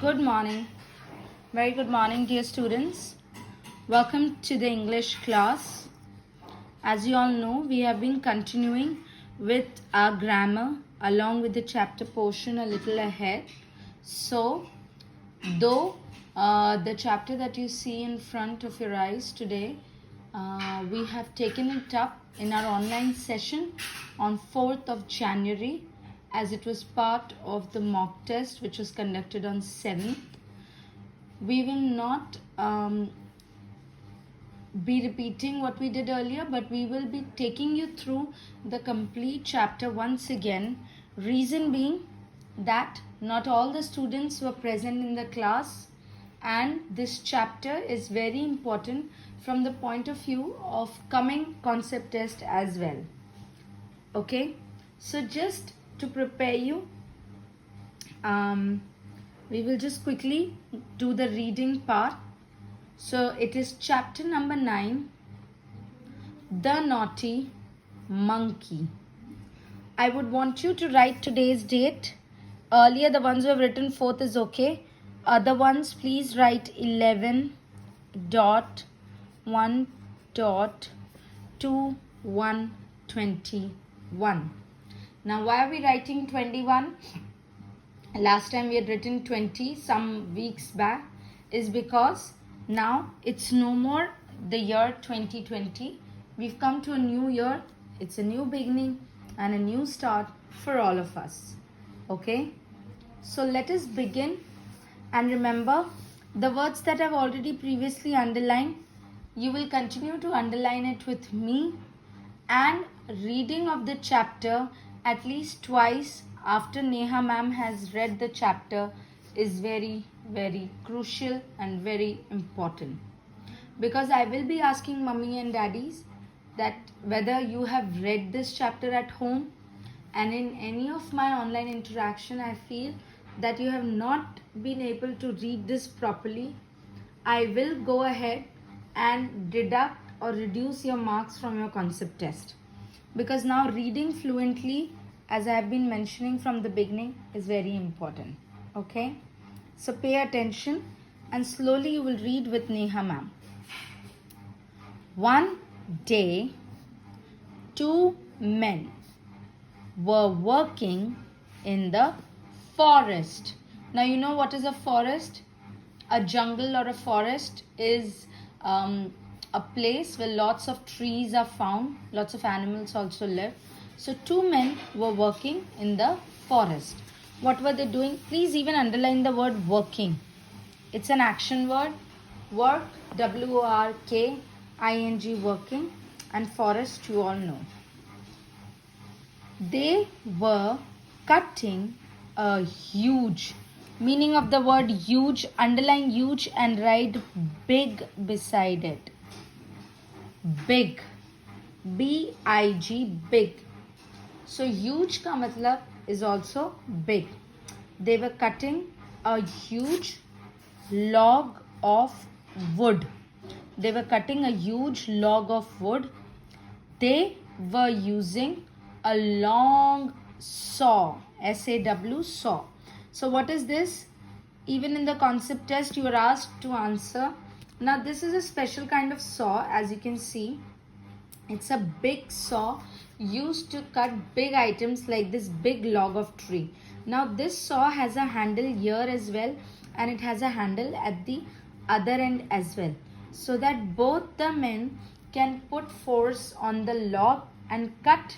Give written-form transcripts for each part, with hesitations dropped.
Good morning. Very good morning, dear students. Welcome to the English class. As you all know, we have been continuing with our grammar along with the chapter portion a little ahead. So, though the chapter that you see in front of your eyes today, we have taken it up in our online session on 4th of January as it was part of the mock test which was conducted on 7th. We will not be repeating what we did earlier, but we will be taking you through the complete chapter once again. Reason being that not all the students were present in the class, and this chapter is very important from the point of view of coming concept test as well. Okay, so just to prepare you, we will just quickly do the reading part. So it is chapter number 9, The Naughty Monkey. I would want you to write today's date. Earlier, the ones who have written 4th is okay. Other ones, please write 11.1.2121. Now, why are we writing 21? Last time we had written 20 some weeks back is because now it's no more the year 2020. We've come to a new year. It's a new beginning and a new start for all of us. Okay? So let us begin, and remember the words that I've already previously underlined. You will continue to underline it with me, and reading of the chapter at least twice after Neha ma'am has read the chapter is very, very crucial and very important, because I will be asking mummy and daddies that whether you have read this chapter at home, and in any of my online interaction I feel that you have not been able to read this properly, I will go ahead and deduct or reduce your marks from your concept test, because now reading fluently, as I have been mentioning from the beginning, is very important. Okay, so pay attention and slowly you will read with Neha ma'am. One day, two men were working in the forest. Now you know what is a forest? A jungle or a forest is a place where lots of trees are found, lots of animals also live. So two men were working in the forest. What were they doing? Please even underline the word working. It's an action word. Work, W-O-R-K-I-N-G, working, and forest you all know. They were cutting a huge, meaning of the word huge, underline huge and write big beside it. Big, B-I-G, big. So huge ka matlab is also big. They were cutting a huge log of wood. They were cutting a huge log of wood. They were using a long saw, S-A-W, saw. So what is this? Even in the concept test you are asked to answer. Now this is a special kind of saw, as you can see. It's a big saw used to cut big items like this big log of tree. Now this saw has a handle here as well, and it has a handle at the other end as well, so that both the men can put force on the log and cut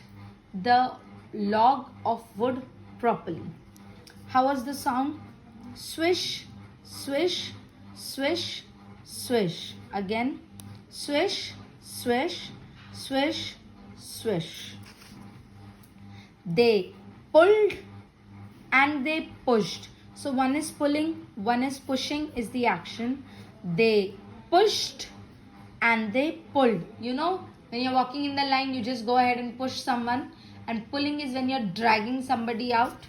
the log of wood properly. How was the sound? Swish, swish, swish, swish. Again, swish, swish, swish, swish. They pulled and they pushed. So one is pulling, one is pushing is the action. They pushed and they pulled. You know, when you're walking in the line, you just go ahead and push someone, and pulling is when you're dragging somebody out.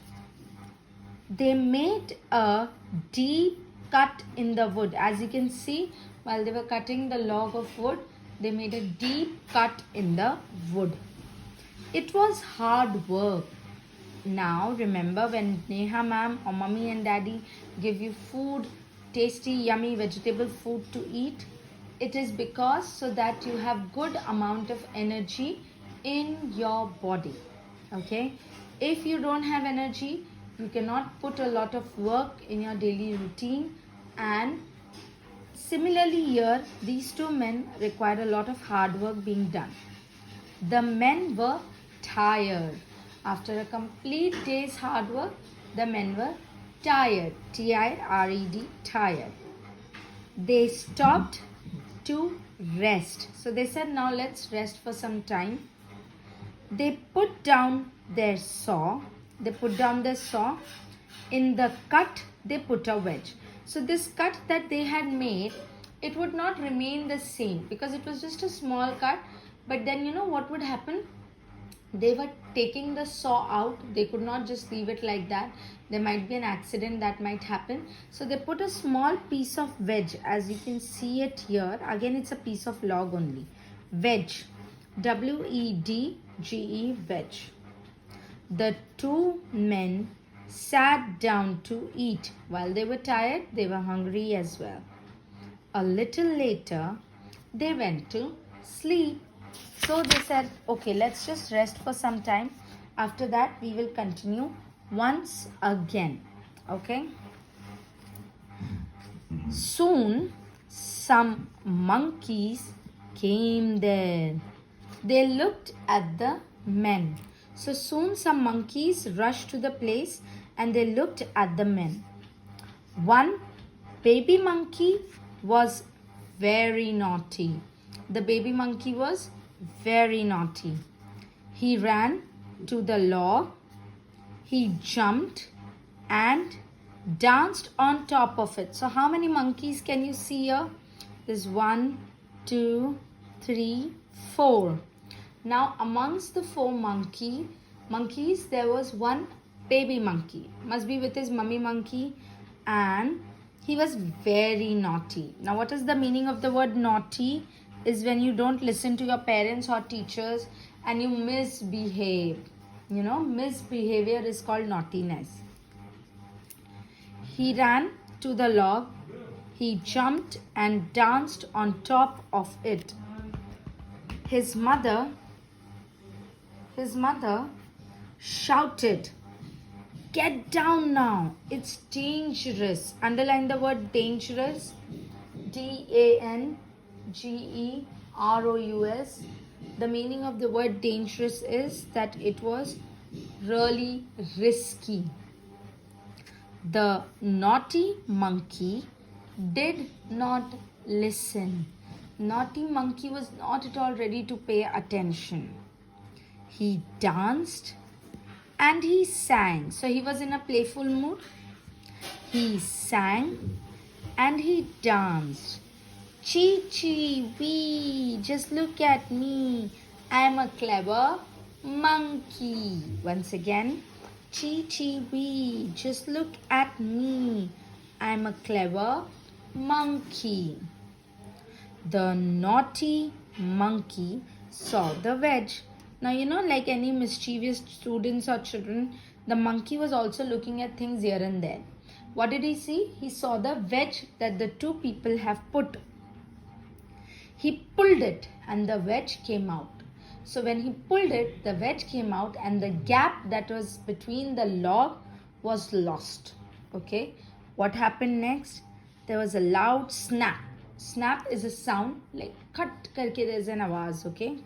They made a deep cut in the wood. As you can see, while they were cutting the log of wood, they made a deep cut in the wood. It was hard work. Now remember, when Neha ma'am or mummy and daddy give you food, tasty yummy vegetable food to eat, it is because so that you have good amount of energy in your body. Okay, if you don't have energy, you cannot put a lot of work in your daily routine. And similarly here, these two men required a lot of hard work being done. The men were tired. After a complete day's hard work, the men were tired. Tired, tired. They stopped to rest. So they said, now let's rest for some time. They put down their saw. In the cut, they put a wedge. So this cut that they had made, it would not remain the same because it was just a small cut. But then you know what would happen? They were taking the saw out. They could not just leave it like that. There might be an accident that might happen. So they put a small piece of wedge, as you can see it here. Again, it's a piece of log only. Wedge. W-E-D-G-E, wedge. The two men sat down to eat. While they were tired, they were hungry as well. A little later, they went to sleep. So they said, okay, let's just rest for some time. After that, we will continue once again. Okay. Soon, some monkeys came there. They looked at the men. So soon some monkeys rushed to the place and they looked at the men. One baby monkey was very naughty. The baby monkey was very naughty. He ran to the log. He jumped and danced on top of it. So how many monkeys can you see here? There's 1, 2, 3, 4. Now amongst the 4 monkeys, there was one baby monkey. Must be with his mummy monkey, and he was very naughty. Now what is the meaning of the word naughty? Is when you don't listen to your parents or teachers and you misbehave. You know, misbehavior is called naughtiness. He ran to the log. He jumped and danced on top of it. His mother shouted, "Get down now, it's dangerous." Underline the word dangerous. D-A-N-G-E-R-O-U-S. The meaning of the word dangerous is that it was really risky. The naughty monkey did not listen. Naughty monkey was not at all ready to pay attention. He danced and he sang. So he was in a playful mood. He sang and he danced. Chee chee wee, just look at me. I'm a clever monkey. Once again. Chee chee wee, just look at me. I'm a clever monkey. The naughty monkey saw the wedge. Now, you know, like any mischievous students or children, the monkey was also looking at things here and there. What did he see? He saw the wedge that the two people have put. He pulled it and the wedge came out. So when he pulled it, the wedge came out and the gap that was between the log was lost. Okay. What happened next? There was a loud snap. Snap is a sound like cut karke there's an awaz. Okay.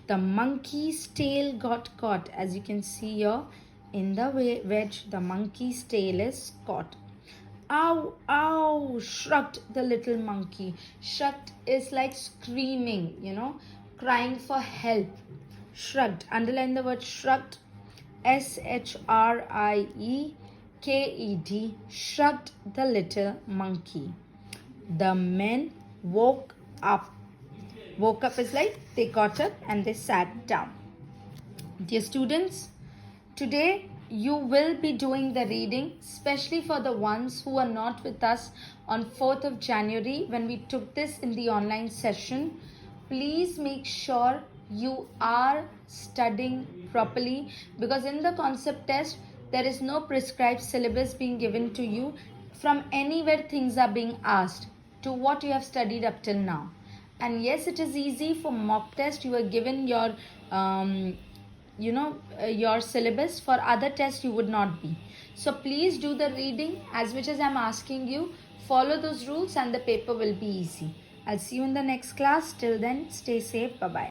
The monkey's tail got caught. As you can see here in the wedge, the monkey's tail is caught. Ow, ow, shrugged the little monkey. Shrugged is like screaming, you know, crying for help. Shrugged. Underline the word shrugged. S-H-R-I-E-K-E-D. Shrugged the little monkey. The men woke up. Woke up is like they got up and they sat down. Dear students, today you will be doing the reading, especially for the ones who are not with us on 4th of January when we took this in the online session. Please make sure you are studying properly, because in the concept test there is no prescribed syllabus being given to you. From anywhere things are being asked to what you have studied up till now. And yes, it is easy. For mock test you are given your your syllabus. For other tests you would not be. So please do the reading as much as I'm asking you. Follow those rules and the paper will be easy. I'll see you in the next class. Till then, stay safe. Bye bye.